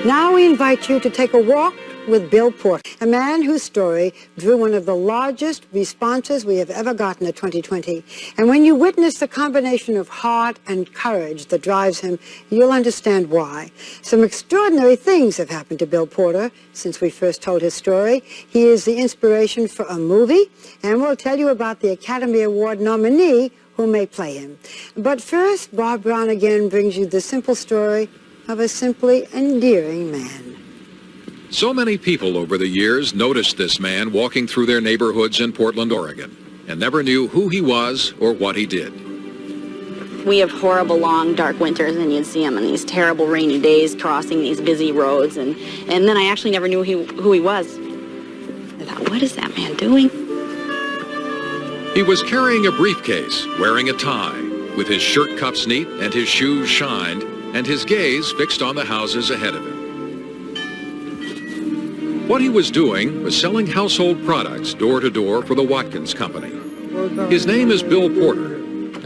Now we invite you to take a walk with Bill Porter, a man whose story drew one of the largest responses we have ever gotten at 2020. And when you witness the combination of heart and courage that drives him, you'll understand why. Some extraordinary things have happened to Bill Porter since we first told his story. He is the inspiration for a movie, and we'll tell you about the Academy Award nominee who may play him. But first, Bob Brown again brings you the simple story of a simply endearing man. So many people over the years noticed this man walking through their neighborhoods in Portland, Oregon, and never knew who he was or what he did. We have horrible, long, dark winters, and you'd see him on these terrible rainy days crossing these busy roads, and then I actually never knew who he was. I thought, what is that man doing? He was carrying a briefcase, wearing a tie, with his shirt cuffs neat and his shoes shined, and his gaze fixed on the houses ahead of him. What he was doing was selling household products door to door for the Watkins Company. His name is Bill Porter,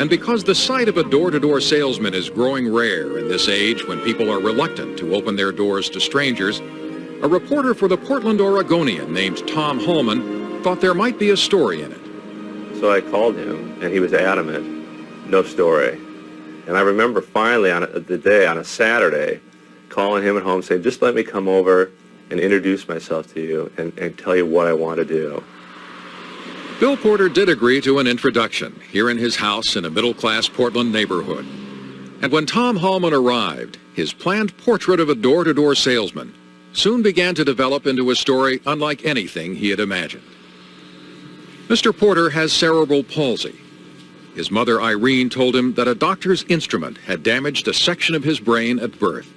and because the sight of a door-to-door salesman is growing rare in this age when people are reluctant to open their doors to strangers, a reporter for the Portland Oregonian named Tom Holman thought there might be a story in it. So I called him, and he was adamant, no story. And I remember finally on a Saturday, calling him at home saying, just let me come over and introduce myself to you and tell you what I want to do. Bill Porter did agree to an introduction here in his house in a middle-class Portland neighborhood. And when Tom Holman arrived, his planned portrait of a door-to-door salesman soon began to develop into a story unlike anything he had imagined. Mr. Porter has cerebral palsy. His mother, Irene, told him that a doctor's instrument had damaged a section of his brain at birth,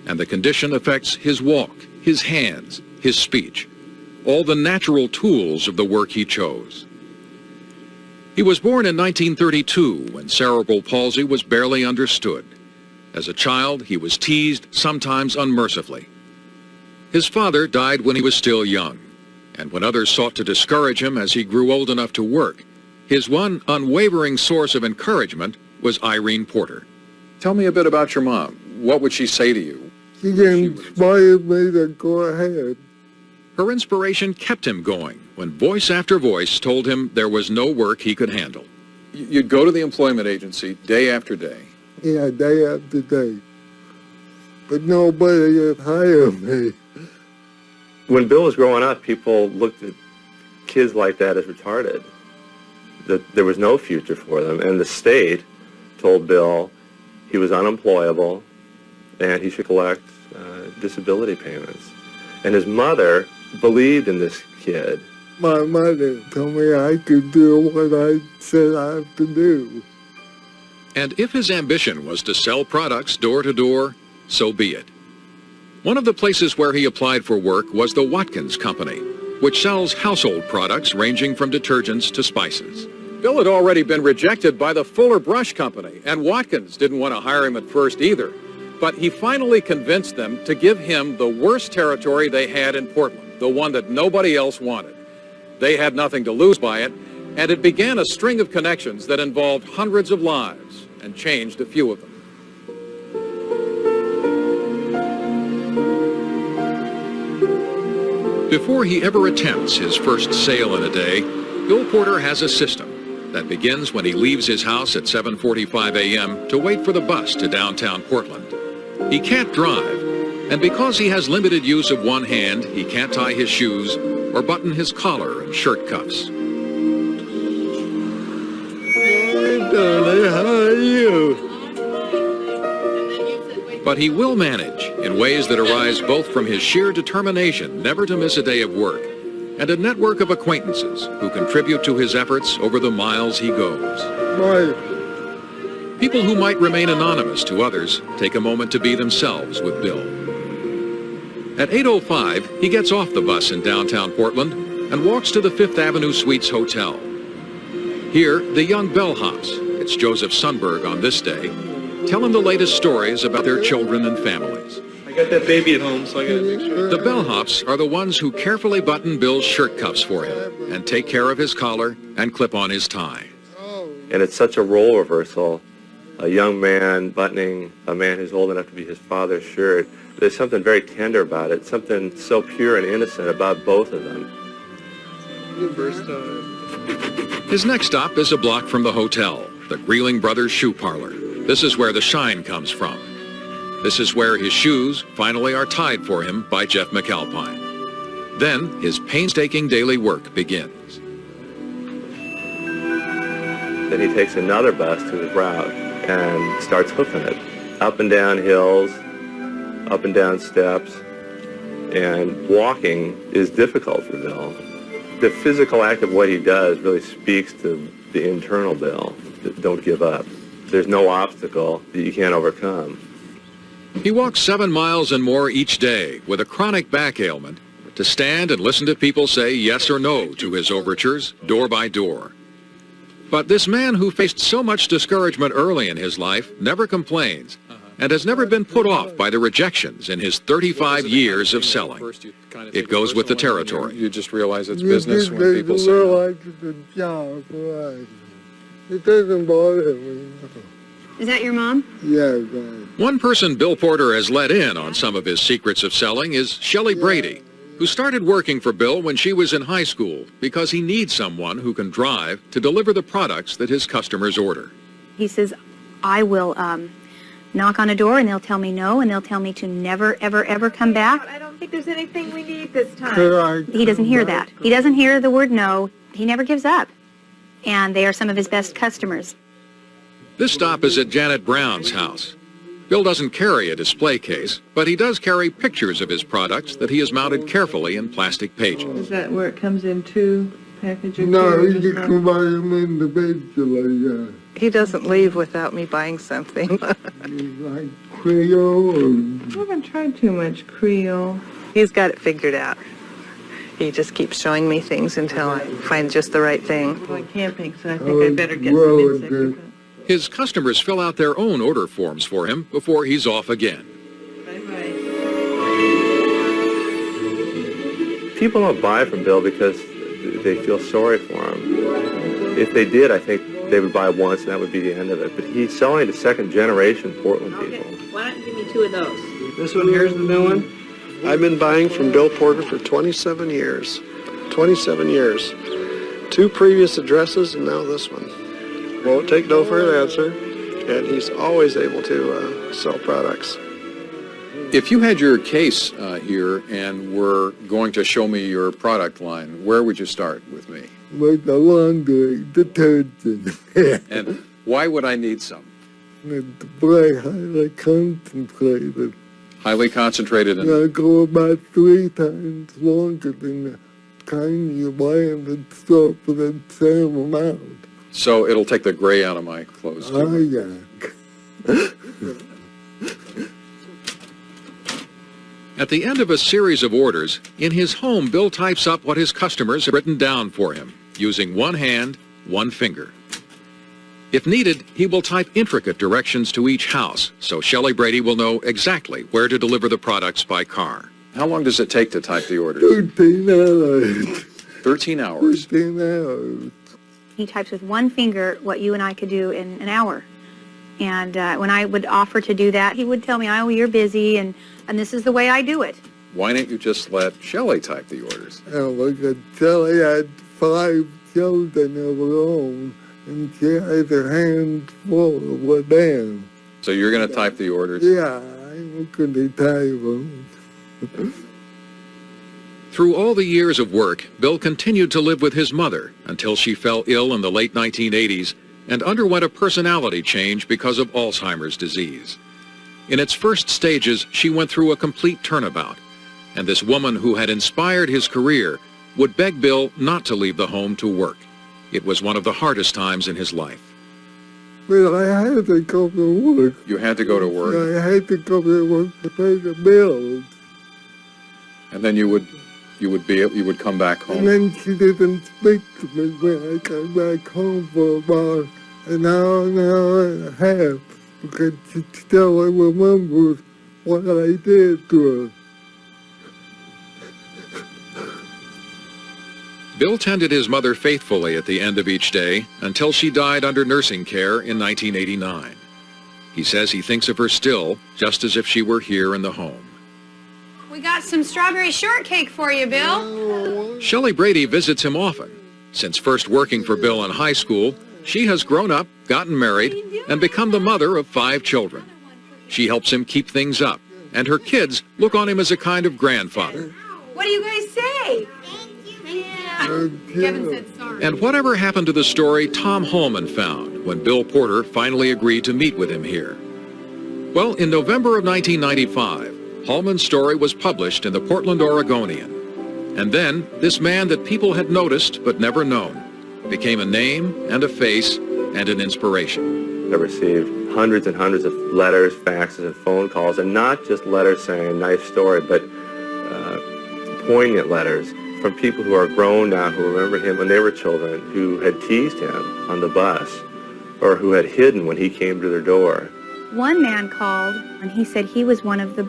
and the condition affects his walk, his hands, his speech, all the natural tools of the work he chose. He was born in 1932 when cerebral palsy was barely understood. As a child, he was teased, sometimes unmercifully. His father died when he was still young, and when others sought to discourage him as he grew old enough to work, his one unwavering source of encouragement was Irene Porter. Tell me a bit about your mom. What would she say to you? She inspired me to go ahead. Her inspiration kept him going when voice after voice told him there was no work he could handle. You'd go to the employment agency day after day. Yeah, day after day. But nobody would hire me. When Bill was growing up, people looked at kids like that as retarded, that there was no future for them. And the state told Bill he was unemployable and he should collect disability payments. And his mother believed in this kid. My mother told me I could do what I said I have to do. And if his ambition was to sell products door to door, so be it. One of the places where he applied for work was the Watkins Company, which sells household products ranging from detergents to spices. Bill had already been rejected by the Fuller Brush Company, and Watkins didn't want to hire him at first either. But he finally convinced them to give him the worst territory they had in Portland, the one that nobody else wanted. They had nothing to lose by it, and it began a string of connections that involved hundreds of lives and changed a few of them. Before he ever attempts his first sale in a day, Bill Porter has a system that begins when he leaves his house at 7:45 a.m. to wait for the bus to downtown Portland. He can't drive, and because he has limited use of one hand, he can't tie his shoes or button his collar and shirt cuffs. Hey, Donnie, how are you? But he will manage in ways that arise both from his sheer determination never to miss a day of work and a network of acquaintances who contribute to his efforts over the miles he goes. Right. People who might remain anonymous to others take a moment to be themselves with Bill. At 8:05, he gets off the bus in downtown Portland and walks to the Fifth Avenue Suites Hotel. Here, the young bellhops, it's Joseph Sundberg on this day, tell him the latest stories about their children and families. I got that baby at home, so I gotta make sure. The bellhops are the ones who carefully button Bill's shirt cuffs for him and take care of his collar and clip on his tie. And it's such a role reversal a young man buttoning a man who's old enough to be his father's shirt. There's something very tender about it, something so pure and innocent about both of them. His next stop is a block from the hotel, the Greeling Brothers Shoe Parlor. This is where the shine comes from. This is where his shoes finally are tied for him by Jeff McAlpine. Then his painstaking daily work begins. Then he takes another bus to his route and starts hoofing it. Up and down hills, up and down steps, and walking is difficult for Bill. The physical act of what he does really speaks to the internal Bill. Don't give up. There's no obstacle that you can't overcome. He walks 7 miles and more each day with a chronic back ailment to stand and listen to people say yes or no to his overtures, door by door. But this man who faced so much discouragement early in his life never complains and has never been put off by the rejections in his 35 years of selling. It goes with the territory. You just realize it's business when people say realize it's a job, right? It doesn't bother me. Is that your mom? Yeah, right. One person Bill Porter has let in on some of his secrets of selling is Shelly Brady, who started working for Bill when she was in high school because he needs someone who can drive to deliver the products that his customers order. He says, I will knock on a door and they'll tell me no, and they'll tell me to never, ever, ever come back. I don't think there's anything we need this time. Could He doesn't hear that. He doesn't hear the word no. He never gives up. And they are some of his best customers. This stop is at Janet Brown's house. Bill doesn't carry a display case, but he does carry pictures of his products that he has mounted carefully in plastic pages. Is that where it comes in two packages? No, you can buy them individually, He doesn't leave without me buying something. like Creole I haven't tried too much Creole. He's got it figured out. He just keeps showing me things until I find just the right thing. I'm going camping, so I think I better get some insects. His customers fill out their own order forms for him before he's off again. Bye-bye. People don't buy from Bill because they feel sorry for him. If they did, I think they would buy once and that would be the end of it. But he's selling to second-generation Portland people. Why don't you give me 2 of those? This one here's the new one. I've been buying from Bill Porter for 27 years. 27 years. 2 previous addresses and now this one. Won't take no for an answer, and he's always able to sell products. If you had your case here and were going to show me your product line, where would you start with me? with the laundry detergent. And why would I need some? It's very highly concentrated. Highly concentrated in... I go about 3 times longer than the kind you buy in the store for the same amount. So it'll take the gray out of my clothes, too. Oh, yeah. At the end of a series of orders, in his home, Bill types up what his customers have written down for him, using one hand, one finger. If needed, he will type intricate directions to each house, so Shelly Brady will know exactly where to deliver the products by car. How long does it take to type the orders? 13 hours. 13 hours. 13 hours. He types with one finger what you and I could do in an hour. And when I would offer to do that, he would tell me, oh, you're busy, and this is the way I do it. Why don't you just let Shelly type the orders? Oh, my God. Shelly had 5 children of her own, and she has her hands full with them. So you're going to type the orders? Yeah, I'm going to type them. Through all the years of work, Bill continued to live with his mother until she fell ill in the late 1980s and underwent a personality change because of Alzheimer's disease. In its first stages, she went through a complete turnabout, and this woman who had inspired his career would beg Bill not to leave the home to work. It was one of the hardest times in his life. Well, I had to go to work. You had to go to work? I had to go to work to pay the bills. And then you would come back home? And then she didn't speak to me when I got back home for about an hour and a half, because she still remembers what I did to her. Bill tended his mother faithfully at the end of each day until she died under nursing care in 1989. He says he thinks of her still, just as if she were here in the home. We got some strawberry shortcake for you, Bill. Shelly Brady visits him often. Since first working for Bill in high school, she has grown up, gotten married, and become the mother of 5 children. She helps him keep things up, and her kids look on him as a kind of grandfather. What do you guys say? Kevin said sorry. And whatever happened to the story Tom Hallman found when Bill Porter finally agreed to meet with him here? Well, in November of 1995, Hallman's story was published in the Portland Oregonian. And then, this man that people had noticed but never known became a name and a face and an inspiration. I received hundreds and hundreds of letters, faxes, and phone calls, and not just letters saying, nice story, but poignant letters from people who are grown now, who remember him when they were children, who had teased him on the bus, or who had hidden when he came to their door. One man called, and he said he was one of the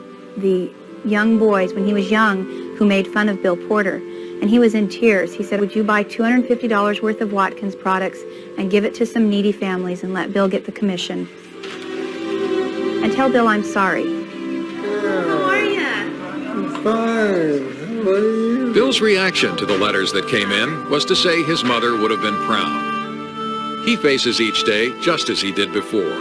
young boys, when he was young, who made fun of Bill Porter. And he was in tears. He said, would you buy $250 worth of Watkins products and give it to some needy families and let Bill get the commission? And tell Bill I'm sorry. How are you? I'm fine. How are you? Bill's reaction to the letters that came in was to say his mother would have been proud. He faces each day just as he did before.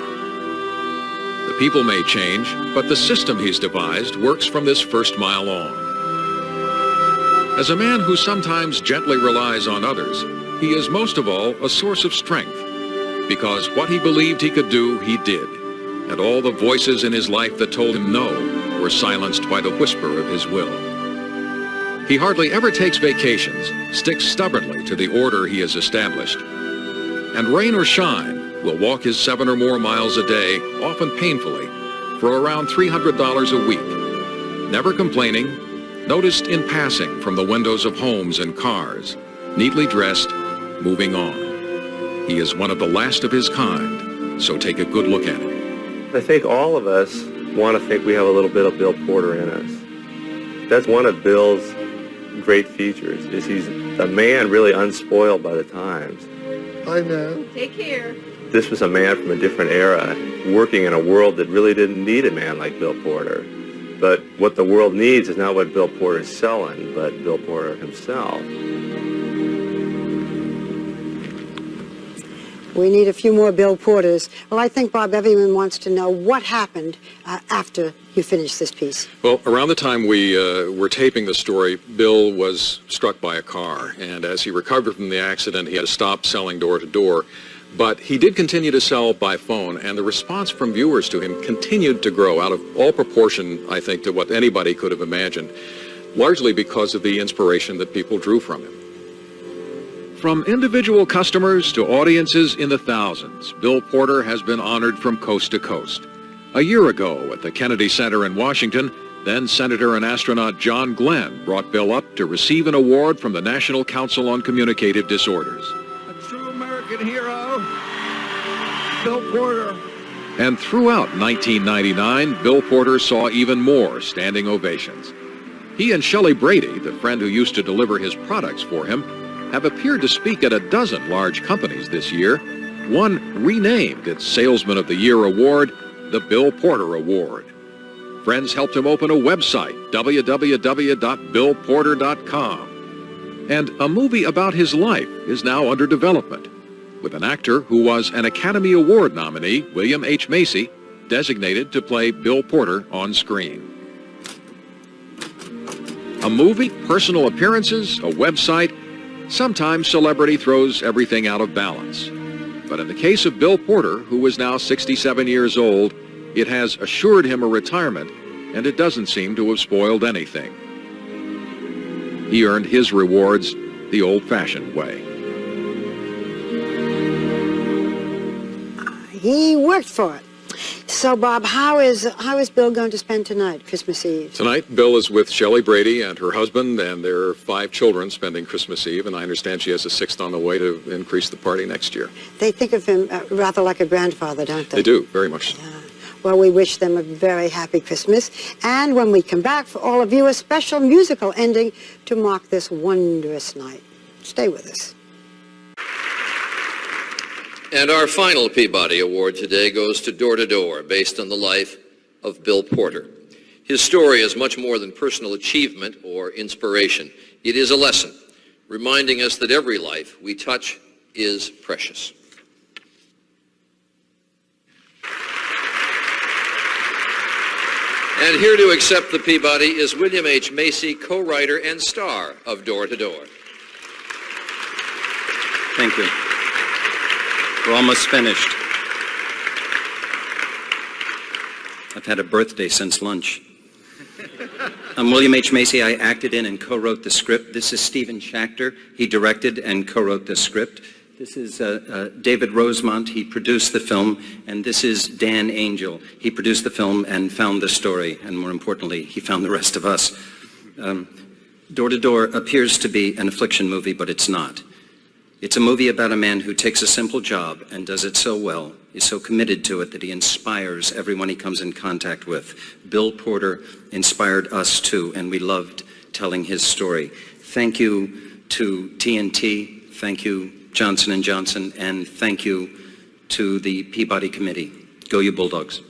The people may change, but the system he's devised works from this first mile on. As a man who sometimes gently relies on others, he is most of all a source of strength, because what he believed he could do, he did, and all the voices in his life that told him no were silenced by the whisper of his will. He hardly ever takes vacations, sticks stubbornly to the order he has established, and rain or shine, will walk his 7 or more miles a day, often painfully, for around $300 a week, never complaining, noticed in passing from the windows of homes and cars, neatly dressed, moving on. He is one of the last of his kind, so take a good look at him. I think all of us want to think we have a little bit of Bill Porter in us. That's one of Bill's great features, is he's a man really unspoiled by the times. I know. Take care. This was a man from a different era, working in a world that really didn't need a man like Bill Porter. But what the world needs is not what Bill Porter is selling, but Bill Porter himself. We need a few more Bill Porters. Well, I think, Bob, everyone wants to know what happened after you finished this piece. Well, around the time we were taping the story, Bill was struck by a car, and as he recovered from the accident, he had to stop selling door to door. But he did continue to sell by phone, and the response from viewers to him continued to grow out of all proportion, I think, to what anybody could have imagined, largely because of the inspiration that people drew from him. From individual customers to audiences in the thousands, Bill Porter has been honored from coast to coast. A year ago at the Kennedy Center in Washington, then Senator and astronaut John Glenn brought Bill up to receive an award from the National Council on Communicative Disorders. A true American hero, Bill Porter. And throughout 1999, Bill Porter saw even more standing ovations. He and Shelly Brady, the friend who used to deliver his products for him, have appeared to speak at a dozen large companies this year. One renamed its Salesman of the Year award the Bill Porter Award. Friends helped him open a website, www.billporter.com. And a movie about his life is now under development, with an actor who was an Academy Award nominee, William H. Macy, designated to play Bill Porter on screen. A movie, personal appearances, a website. Sometimes celebrity throws everything out of balance. But in the case of Bill Porter, who is now 67 years old, it has assured him a retirement, and it doesn't seem to have spoiled anything. He earned his rewards the old-fashioned way. He worked for it. So, Bob, how is Bill going to spend tonight, Christmas Eve? Tonight, Bill is with Shelly Brady and her husband and their 5 children spending Christmas Eve, and I understand she has a 6th on the way to increase the party next year. They think of him rather like a grandfather, don't they? They do, very much so. Well, we wish them a very happy Christmas. And when we come back, for all of you, a special musical ending to mark this wondrous night. Stay with us. And our final Peabody Award today goes to Door to Door, based on the life of Bill Porter. His story is much more than personal achievement or inspiration. It is a lesson, reminding us that every life we touch is precious. And here to accept the Peabody is William H. Macy, co-writer and star of Door to Door. Thank you. We're almost finished. I've had a birthday since lunch. I'm William H. Macy. I acted in and co-wrote the script. This is Stephen Schachter. He directed and co-wrote the script. This is David Rosemont. He produced the film. And this is Dan Angel. He produced the film and found the story. And more importantly, he found the rest of us. Door to Door appears to be an affliction movie, but it's not. It's a movie about a man who takes a simple job and does it so well, is so committed to it that he inspires everyone he comes in contact with. Bill Porter inspired us too, and we loved telling his story. Thank you to TNT, thank you Johnson & Johnson, and thank you to the Peabody Committee. Go you Bulldogs.